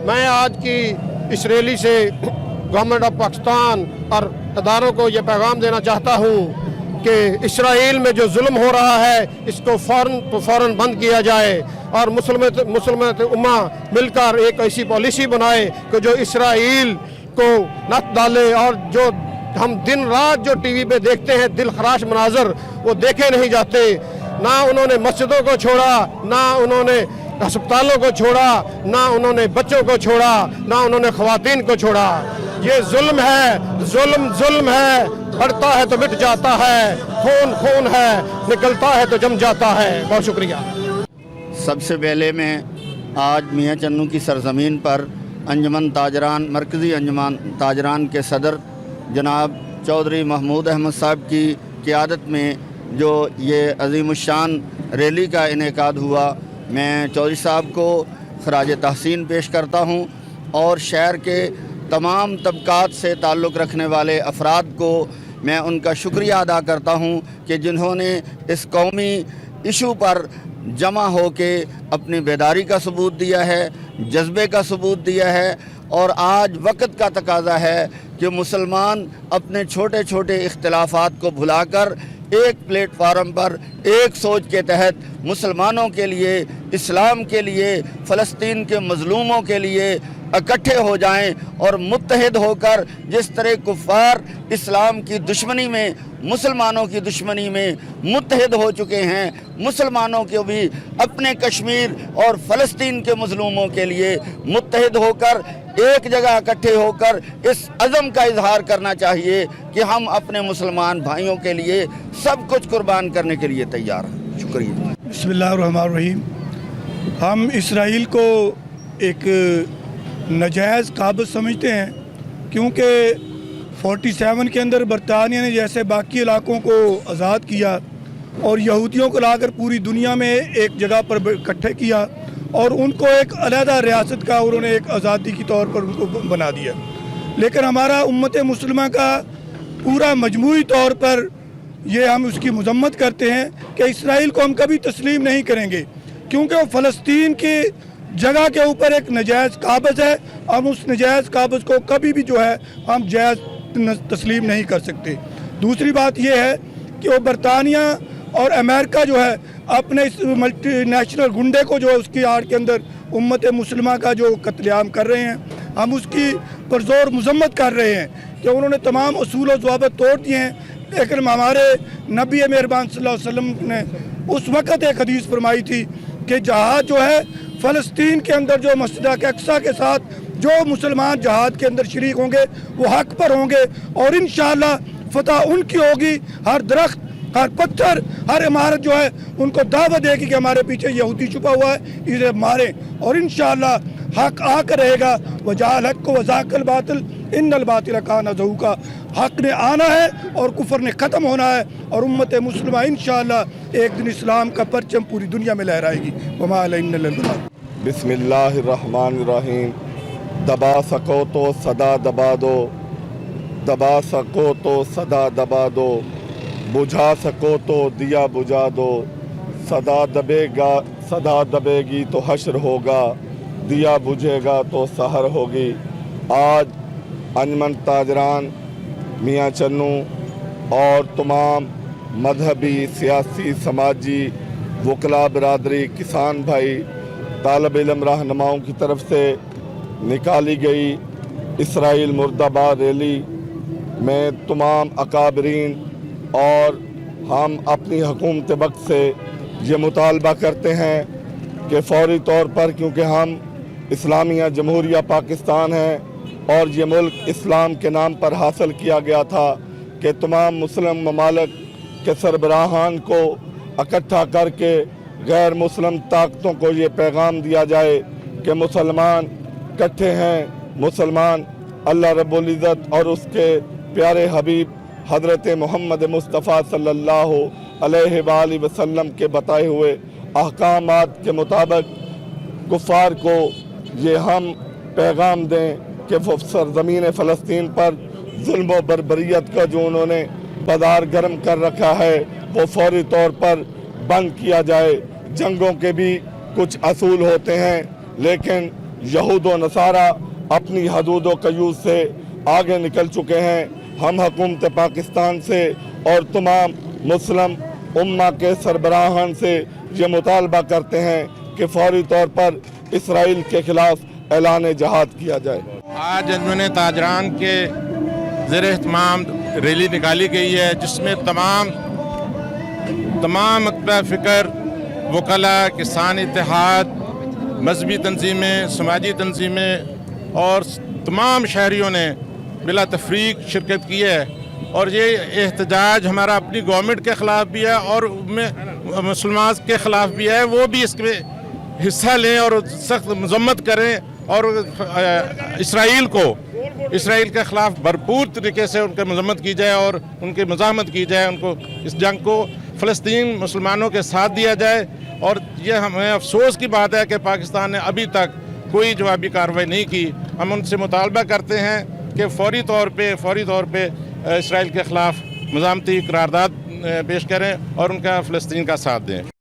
मैं आज की इस रैली से गवर्नमेंट ऑफ पाकिस्तान और अदारों को ये पैगाम देना चाहता हूँ कि इसराइल में जो जुल्म हो रहा है इसको फ़ौरन बंद किया जाए और मुसलमान उम्मा मिलकर एक ऐसी पॉलिसी बनाए कि जो इसराइल को नत डाले और जो हम दिन रात जो टीवी पे देखते हैं दिल खराश मनाजर वो देखे नहीं जाते। ना उन्होंने मस्जिदों को छोड़ा, ना उन्होंने अस्पतालों को छोड़ा, ना उन्होंने बच्चों को छोड़ा, ना उन्होंने ख़वातीन को छोड़ा। ये जुल्म है, जुल्म है, बढ़ता है तो मिट जाता है, खून खून है, निकलता है तो जम जाता है। बहुत शुक्रिया। सबसे पहले मैं आज मियाँ चन्नू की सरज़मीन पर अंजुमन ताजरान मरकज़ी अंजुमन ताजरान के सदर जनाब चौधरी महमूद अहमद साहब की क़ियादत में जो ये अज़ीमुश्शान रैली का इनेकाद हुआ, मैं चौधरी साहब को ख़राज तहसीन पेश करता हूँ और शहर के तमाम तबक़ात से ताल्लुक़ रखने वाले अफराद को मैं उनका शुक्रिया अदा करता हूँ कि जिन्होंने इस कौमी इशू पर जमा हो के अपनी बेदारी का सबूत दिया है, जज्बे का सबूत दिया है। और आज वक्त का तकाज़ा है कि मुसलमान अपने छोटे छोटे इख्तिलाफ़ात को भुलाकर एक प्लेटफार्म पर एक सोच के तहत मुसलमानों के लिए, इस्लाम के लिए, फ़लस्तीन के मज़लूमों के लिए इकट्ठे हो जाएं और मुत्तहिद होकर जिस तरह कुफ़ार इस्लाम की दुश्मनी में, मुसलमानों की दुश्मनी में मुत्तहिद हो चुके हैं, मुसलमानों को भी अपने कश्मीर और फ़लस्तीन के मज़लूमों के लिए मुत्तहिद होकर एक जगह इकट्ठे होकर इस अज़म का इजहार करना चाहिए कि हम अपने मुसलमान भाइयों के लिए सब कुछ कुर्बान करने के लिए तैयार हैं। शुक्रिया। बिस्मिल्लाहिर्रहमानिर्रहीम। हम इसराइल को एक नाजायज़ काबिज़ समझते हैं क्योंकि 47 के अंदर बरतानिया ने जैसे बाकी इलाकों को आज़ाद किया और यहूदियों को लाकर पूरी दुनिया में एक जगह पर इकट्ठे किया और उनको एक अलहदा रियासत का उन्होंने एक आज़ादी के तौर पर उनको बना दिया। लेकिन हमारा उम्मत मुस्लिमा का पूरा मजमूई तौर पर ये हम उसकी मजम्मत करते हैं कि इसराइल को हम कभी तस्लीम नहीं करेंगे क्योंकि वो फ़लस्तीन की जगह के ऊपर एक नाजायज़ काबिज़ है। हम उस नाजायज़ काबिज़ को कभी भी जो है हम जायज़ तस्लीम नहीं कर सकते। दूसरी बात यह है कि वो बरतानिया और अमेरिका जो है अपने इस मल्टी नेशनल गुंडे को जो है उसकी आड़ के अंदर उम्मत मुस्लिमा का जो कत्लेआम कर रहे हैं, हम उसकी पुरज़ोर मजम्मत कर रहे हैं कि उन्होंने तमाम उसूल और ज़वाबित तोड़ दिए हैं। लेकिन हमारे नबी मेहरबान सल्लल्लाहु अलैहि वसल्लम ने उस वक़्त एक हदीस फरमाई थी कि जहाद जो है फ़लस्तीन के अंदर जो मस्जिद अक़सा के साथ जो मुसलमान जहाद के अंदर शरीक होंगे वो हक़ पर होंगे और इंशाअल्लाह फ़तह उनकी होगी। हर दरख्त, हर पत्थर, हर इमारत जो है उनको दावत देगी कि हमारे पीछे यहूदी छुपा हुआ है, इसे मारें और इंशाअल्लाह हक़ आकर रहेगा। वजाल हक़ को वज़ाक़ल बातिल इन्नल बातिल काना ज़हूक़ा। हक़ ने आना है और कुफर ने ख़त्म होना है और उम्मत मुस्लिमा इंशाअल्लाह एक दिन इस्लाम का परचम पूरी दुनिया में लहराएगी। वमा अलैना इल्लल बलाग। बिस्मिल्लाहिर्रहमानिर्रहीम। दबा सको तो सदा दबा दो, दबा सको तो सदा दबा दो, बुझा सको तो दिया बुझा दो, सदा दबेगा सदा दबेगी तो हश्र होगा, दिया बुझेगा तो सहर होगी। आज अंजुमन ताजरान मियाँ चन्नू और तमाम मजहबी, सियासी, समाजी, वकला बरादरी, किसान भाई, तालब इल्म रहनुमाओं की तरफ से निकाली गई इसराइल मुर्दाबाद रैली में तमाम अकाबरीन और हम अपनी हुकूमत वक्त से ये मुतालबा करते हैं कि फौरी तौर पर, क्योंकि हम इस्लामिया जमहूरिया पाकिस्तान हैं और ये मुल्क इस्लाम के नाम पर हासिल किया गया था, कि तमाम मुस्लिम ममालिक के सरबराहान को इकट्ठा करके गैर मुस्लिम ताकतों को ये पैगाम दिया जाए कि मुसलमान इकट्ठे हैं, मुसलमान अल्लाह रब्बुल इज़्ज़त और उसके प्यारे हबीब हज़रत मोहम्मद मुस्तफ़ा सल्लल्लाहु अलैहि वसल्लम के बताए हुए अहकामात के मुताबिक कुफ़ार को ये हम पैगाम दें कि वो सरज़मीन फ़लस्तीन पर जुल्म व बर्बरियत का जो उन्होंने बाजार गर्म कर रखा है वो फौरी तौर पर बंद किया जाए। जंगों के भी कुछ असूल होते हैं, लेकिन यहूद व नसारा अपनी हदूद व कयूद से आगे निकल चुके हैं। हम हुकूमत पाकिस्तान से और तमाम मुस्लिम उम्मा के सरबराहान से ये मुतालबा करते हैं कि फौरी तौर पर इसराइल के खिलाफ ऐलान जहाद किया जाए। आज अंजुमन ताजरान के ज़ेर एहतमाम रैली निकाली गई है, जिसमें तमाम मकतब फ़िक्र, वकला, किसान इत्तेहाद, मजहबी तंजीमें, समाजी तंजीमें और तमाम शहरियों ने बिला तफरीक शिरकत की है। और ये एहतजाज हमारा अपनी गवर्नमेंट के ख़िलाफ़ भी है और मुसलमान के ख़िलाफ़ भी है। वो भी इसमें हिस्सा लें और सख्त मज़म्मत करें और इसराइल के ख़िलाफ़ भरपूर तरीके से उनकी मज़म्मत की जाए और उनकी मज़ाहमत की जाए। उनको इस जंग को फ़लस्तीन मुसलमानों के साथ दिया जाए। और ये हमें अफसोस की बात है कि पाकिस्तान ने अभी तक कोई जवाबी कार्रवाई नहीं की। हम उनसे मुतालबा करते हैं कि फ़ौरी तौर पे इसराइल के ख़िलाफ़ मज़ामती करारदाद पेश करें और उनका फ़लस्तीन का साथ दें।